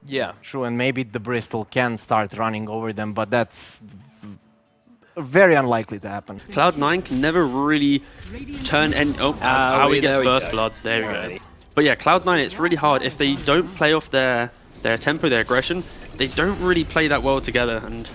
Yeah. True, and maybe the Bristol can start running over them, but that's very unlikely to happen. Cloud9 can never really turn any... Oh, Aui gets first blood. There we go. But yeah, Cloud9, it's really hard. If they don't play off their tempo, their aggression, they don't really play that well together. And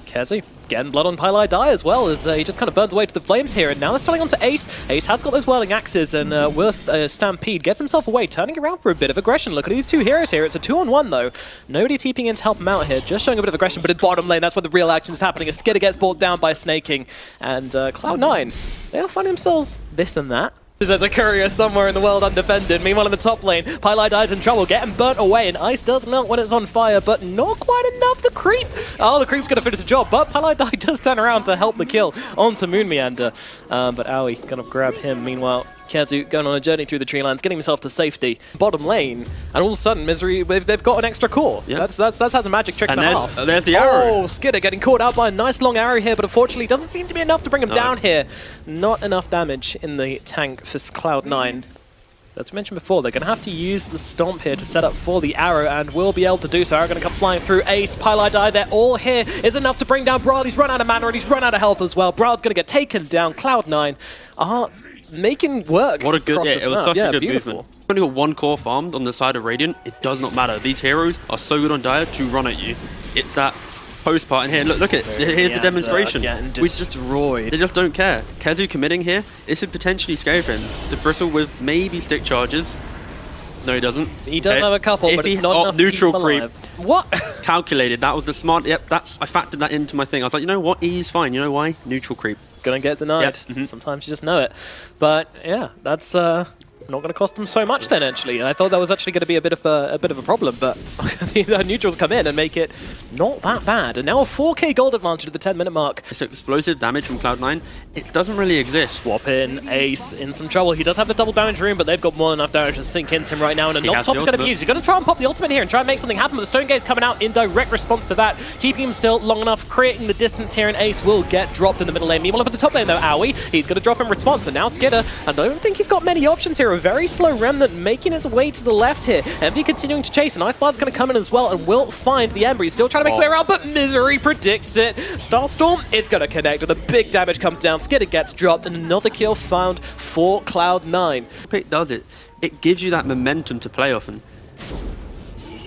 Cr4zy getting blood on Pylai Die as well, as he just kind of burns away to the flames here. And now they're starting onto Ace. Ace has got those whirling axes, and with Stampede gets himself away, turning around for a bit of aggression. Look at these two heroes here. It's a 2-on-1 though. Nobody TPing in to help him out here, just showing a bit of aggression. But in bottom lane, that's where the real action is happening. A Skidder gets brought down by Snaking, and Cloud9, they'll find themselves this and that. There's a courier somewhere in the world undefended. Meanwhile, in the top lane, Pylai Die's in trouble, getting burnt away, and ice does melt when it's on fire, but not quite enough. The creep! Oh, the creep's going to finish the job, but Pylai Die does turn around to help the kill onto Moon Meander. But Aui going to grab him. Meanwhile, Cr4zy going on a journey through the tree lines, getting himself to safety. Bottom lane, and all of a sudden, Misery, they've got an extra core. Yep. That's how the magic trick and half. There's the arrow. Oh, Skidder getting caught out by a nice long arrow here, but unfortunately doesn't seem to be enough to bring him down here. Not enough damage in the tank for Cloud9. As we mentioned before, they're going to have to use the Stomp here to set up for the arrow, and will be able to do so. Arrow going to come flying through. Ace, Pylai Die, they're all here. Is enough to bring down Brawl. He's run out of mana, and he's run out of health as well. Brawl's going to get taken down. Cloud9 are making work. What a good, it was such a good beautiful movement. Only got one core farmed on the side of Radiant. It does not matter. These heroes are so good on Dire to run at you. It's that post part in here. Look at it. Here's the demonstration. We destroyed. They just don't care. Cr4zy committing here. This would potentially scare him. The Bristle with maybe stick charges. No, he doesn't. He does have a couple, but it's not enough neutral to keep him alive. creep. What? Calculated. That was the smart. Yep, I factored that into my thing. I was like, you know what? He's fine. You know why? Neutral creep. Gonna get denied. Yep. Sometimes you just know it. But yeah, that's not going to cost them so much then. Actually, I thought that was actually going to be a bit of a problem, but the neutrals come in and make it not that bad. And now a 4k gold advantage at the 10-minute mark. So explosive damage from Cloud9, it doesn't really exist. Swap in, Ace in some trouble. He does have the double damage rune, but they've got more than enough damage to sink into him right now. And a knock swap's going to be used. He's going to try and pop the ultimate here and try and make something happen. But the Stone Gaze coming out in direct response to that, keeping him still long enough, creating the distance here. And Ace will get dropped in the middle lane. Meanwhile, up at the top lane though, Aui, he's going to drop in response. And now Skidder, I don't think he's got many options here. A very slow Remnant making his way to the left here. Envy continuing to chase, and Icebar's going to come in as well and will find the Ember. He's still trying to make his way around, but Misery predicts it. Starstorm is going to connect, and the big damage comes down. Skidder gets dropped, and another kill found for Cloud9. It does it. It gives you that momentum to play off, and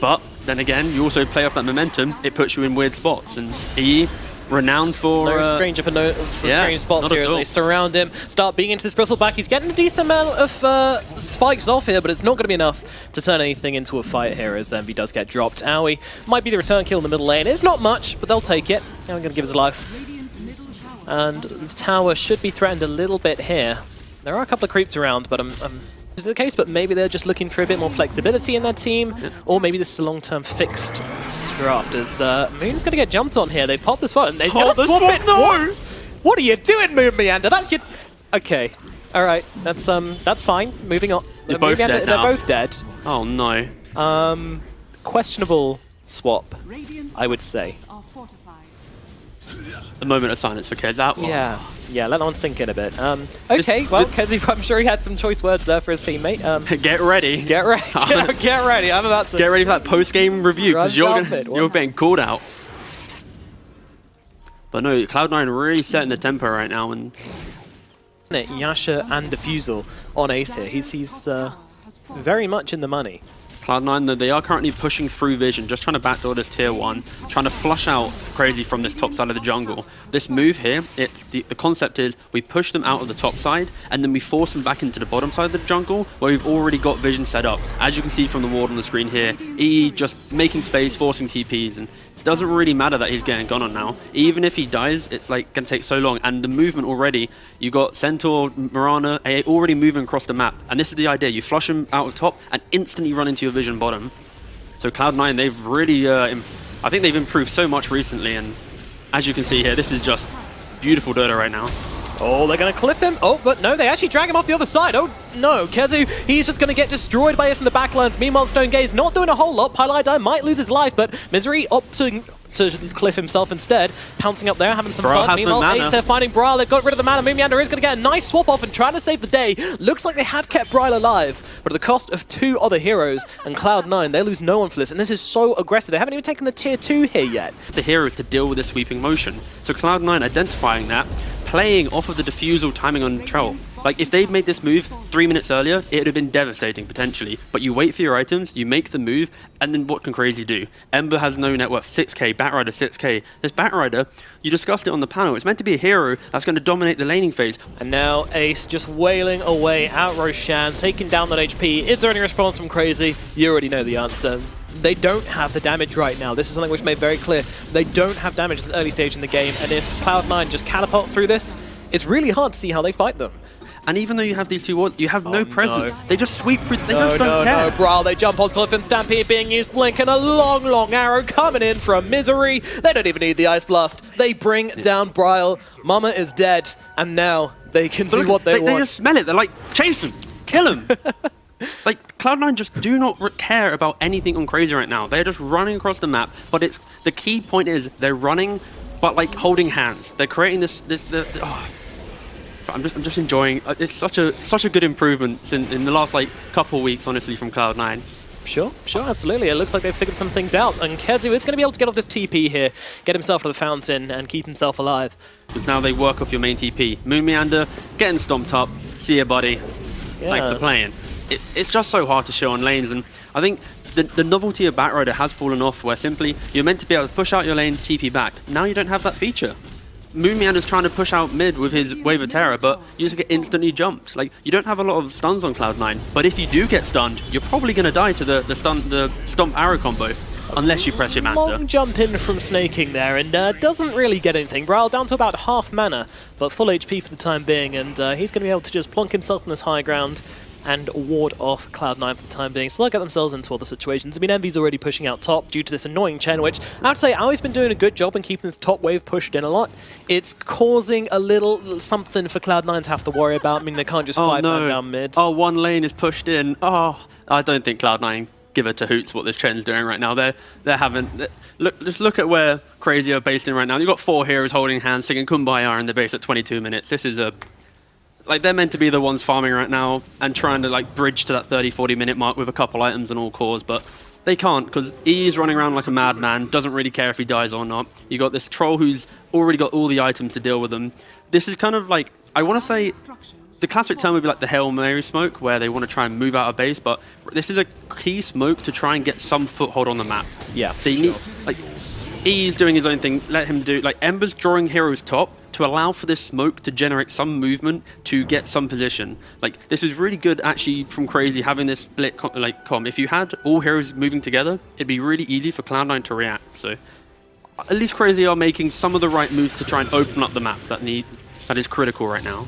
but then again, you also play off that momentum. It puts you in weird spots, and he renowned for no stranger for strange spots here as they surround him, start being into this bristleback. He's getting a decent amount of spikes off here, but it's not going to be enough to turn anything into a fight here as Envy does get dropped. Aui might be the return kill in the middle lane. It's not much, but they'll take it. Now we're going to give us a life. And the tower should be threatened a little bit here. There are a couple of creeps around, but is the case, but maybe they're just looking for a bit more flexibility in their team, or maybe this is a long-term fixed draft as Moon's going to get jumped on here. They pop the spot and they're going to swap it. No! What are you doing, Moon Meander? That's your... Okay. All right. That's fine. Moving on. They're both dead now. They're both dead. Oh, no. Questionable swap, I would say. A moment of silence for Cr4zy. Yeah, let that one sink in a bit. Okay, well, Cr4zy, I'm sure he had some choice words there for his teammate. Get ready. Get ready. Get ready. I'm about to... Get ready for that post-game review, because you're being called out. But no, Cloud9 really setting the tempo right now. And Yasha and Diffusal on Ace here. He's very much in the money. Cloud9, they are currently pushing through vision, just trying to backdoor this tier 1, trying to flush out Cr4zy from this top side of the jungle. This move here, the concept is we push them out of the top side, and then we force them back into the bottom side of the jungle, where we've already got vision set up. As you can see from the ward on the screen here, EE just making space, forcing TPs, and it doesn't really matter that he's getting gone on now. Even if he dies, it's like going to take so long, and the movement already, you got Centaur, Mirana, already moving across the map, and this is the idea. You flush them out of top, and instantly run into your vision bottom. So Cloud9, they've really, I think they've improved so much recently, and as you can see here, this is just beautiful Dota right now. Oh, they're going to clip him. Oh, but no, they actually drag him off the other side. Oh, no. Cr4zy, he's just going to get destroyed by us in the backlines. Meanwhile, Stone Gaze not doing a whole lot. Pylai Die might lose his life, but Misery opting to Cliff himself instead. Pouncing up there, having some Brawl fun. has no Meanwhile, mana. Ace, they're finding Brawl. They've got rid of the mana. Moomiander is going to get a nice swap off and trying to save the day. Looks like they have kept Brawl alive, but at the cost of 2 other heroes. And Cloud9, they lose no one for this. And this is so aggressive. They haven't even taken the tier 2 here yet. The heroes to deal with this sweeping motion. So Cloud9 identifying that, playing off of the diffusal timing on Troll. Like, if they'd made this move 3 minutes earlier, it would have been devastating, potentially. But you wait for your items, you make the move, and then what can Cr4zy do? Ember has no net worth, 6k, Batrider 6k. This Batrider, you discussed it on the panel, it's meant to be a hero that's going to dominate the laning phase. And now Ace just wailing away at Roshan, taking down that HP. Is there any response from Cr4zy? You already know the answer. They don't have the damage right now. This is something which made very clear. They don't have damage at this early stage in the game, and if Cloud9 just catapult through this, it's really hard to see how they fight them. And even though you have these two wards, you have no presence. No. They just sweep through, they just don't care. No, Brawl, they jump onto it, and Stampede being used, Blink, and a long, long arrow coming in from Misery. They don't even need the Ice Blast. They bring down Brawl. Mama is dead, and now they can do what they want. They just smell it. They're like, chase him, kill him. Like, Cloud9 just do not care about anything on Cr4zy right now. They're just running across the map, but it's the key point is they're running, but like holding hands. They're creating I'm just enjoying. It's such a good improvement in the last like couple of weeks, honestly, from Cloud9. Sure, absolutely. It looks like they've figured some things out, and Cr4zy is going to be able to get off this TP here, get himself to the fountain, and keep himself alive. Because now they work off your main TP. Moonmeander getting stomped up. See ya, buddy. Yeah. Thanks for playing. It's just so hard to show on lanes, and I think the novelty of Batrider has fallen off, where simply you're meant to be able to push out your lane, TP back. Now you don't have that feature. Moonmeander's trying to push out mid with his Wave of Terror, but you just get instantly jumped. Like, you don't have a lot of stuns on Cloud9, but if you do get stunned, you're probably going to die to the stomp arrow combo, unless you press your Manta. Long jump in from Snaking there, and doesn't really get anything. Brawl down to about half mana, but full HP for the time being, and he's going to be able to just plonk himself on this high ground and ward off Cloud9 for the time being. So they'll get themselves into other situations. I mean, Envy's already pushing out top due to this annoying Chen, which I would say Aui's been doing a good job in keeping this top wave pushed in a lot. It's causing a little something for Cloud9 to have to worry about. I mean, they can't just 5-man down mid. Oh, one lane is pushed in. Oh, I don't think Cloud9 give it to hoots what this Chen's doing right now. They're having... Just look at where Cr4zy are based in right now. You've got 4 heroes holding hands, singing Kumbaya in the base at 22 minutes. This is a... Like, they're meant to be the ones farming right now and trying to, like, bridge to that 30-40 minute mark with a couple items and all cores, but they can't, because E's running around like a madman, doesn't really care if he dies or not. You got this troll who's already got all the items to deal with them. This is kind of like, I want to say, the classic term would be like the Hail Mary smoke, where they want to try and move out of base, but this is a key smoke to try and get some foothold on the map. Yeah, they need, like, E's doing his own thing, let him do, like, Ember's drawing heroes top, to allow for this smoke to generate some movement to get some position. Like, this is really good actually from Cr4zy having this split com. If you had all heroes moving together, it'd be really easy for Cloud9 to react. So at least Cr4zy are making some of the right moves to try and open up the map that is critical right now.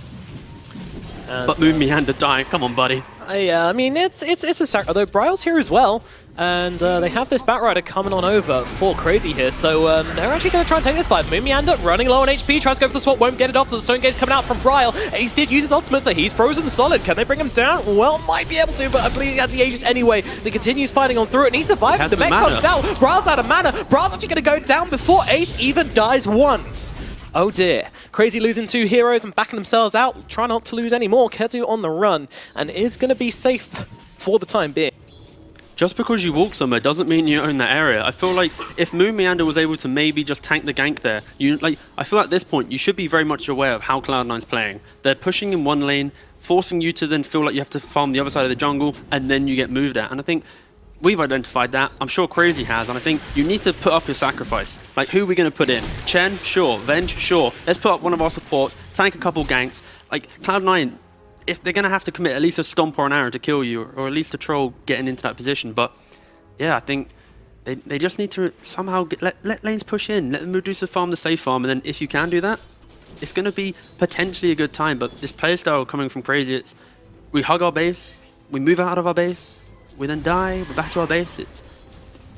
And, but Moonmeander dying, come on, buddy. Yeah, I mean, it's a sack. Although Bryle's here as well, and they have this Batrider coming on over for Cr4zy here, so they're actually going to try and take this fight. Moonmeander running low on HP, tries to go for the swap, won't get it off, so the Stone Gaze coming out from Bryle. Ace did use his ultimate, so he's frozen solid. Can they bring him down? Well, might be able to, but I believe he has the Aegis anyway, so he continues fighting on through it, and he survives. The mech comes out. Bryle's out of mana. Bryle's actually going to go down before Ace even dies once. Oh dear. Cr4zy losing 2 heroes and backing themselves out. Try not to lose any more. Cr4zy on the run and is going to be safe for the time being. Just because you walk somewhere doesn't mean you own that area. I feel like if Moonmeander was able to maybe just tank the gank there, I feel at this point you should be very much aware of how Cloud9's playing. They're pushing in one lane, forcing you to then feel like you have to farm the other side of the jungle, and then you get moved at. And I think we've identified that. I'm sure Cr4zy has, and I think you need to put up your sacrifice. Like, who are we going to put in? Chen? Sure. Venge? Sure. Let's put up one of our supports, tank a couple ganks. Like, Cloud9, if they're going to have to commit at least a stomp or an arrow to kill you, or at least a troll getting into that position. But, yeah, I think they just need to somehow let lanes push in. Let them Medusa farm the safe farm, and then if you can do that, it's going to be potentially a good time. But this playstyle coming from Cr4zy, it's we hug our base, we move out of our base, we then die, we're back to our base.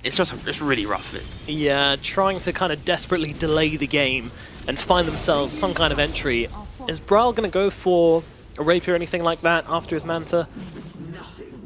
It's really rough. Yeah, trying to kind of desperately delay the game and find themselves some kind of entry. Is Brawl going to go for a rapier or anything like that after his Manta?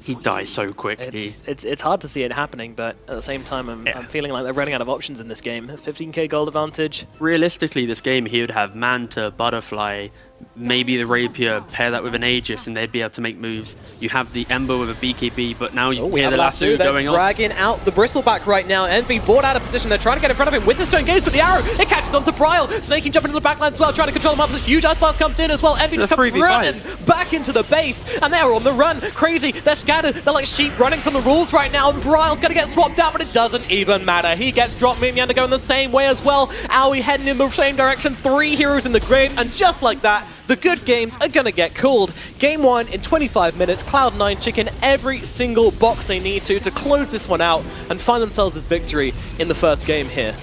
He dies so quickly. It's hard to see it happening, but at the same time, I'm feeling like they're running out of options in this game. 15k gold advantage. Realistically, this game, he would have Manta, Butterfly, maybe the Rapier, pair that with an Aegis, and they'd be able to make moves. You have the Ember with a BKB, but now you hear the lasso going on. Dragging out the Bristleback right now. Envy bored out of position. They're trying to get in front of him with the Stone Gaze, but the arrow, it catches onto Bryle. Snaking jumping into the backline as well, trying to control him up. This huge Ice Blast comes in as well. Envy just comes running back into the base, and they're on the run. Crazy, they're scattered. They're like sheep running from the rules right now, and Bryle's going to get swapped out, but it doesn't even matter. He gets dropped. Mimianda going the same way as well. Aoi heading in the same direction. 3 heroes in the grave, and just like that, the good games are going to get called. Game 1 in 25 minutes. Cloud9 chicken every single box they need to close this one out and find themselves this victory in the first game here.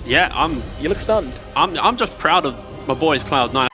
Yeah, You look stunned. I'm just proud of my boys Cloud9.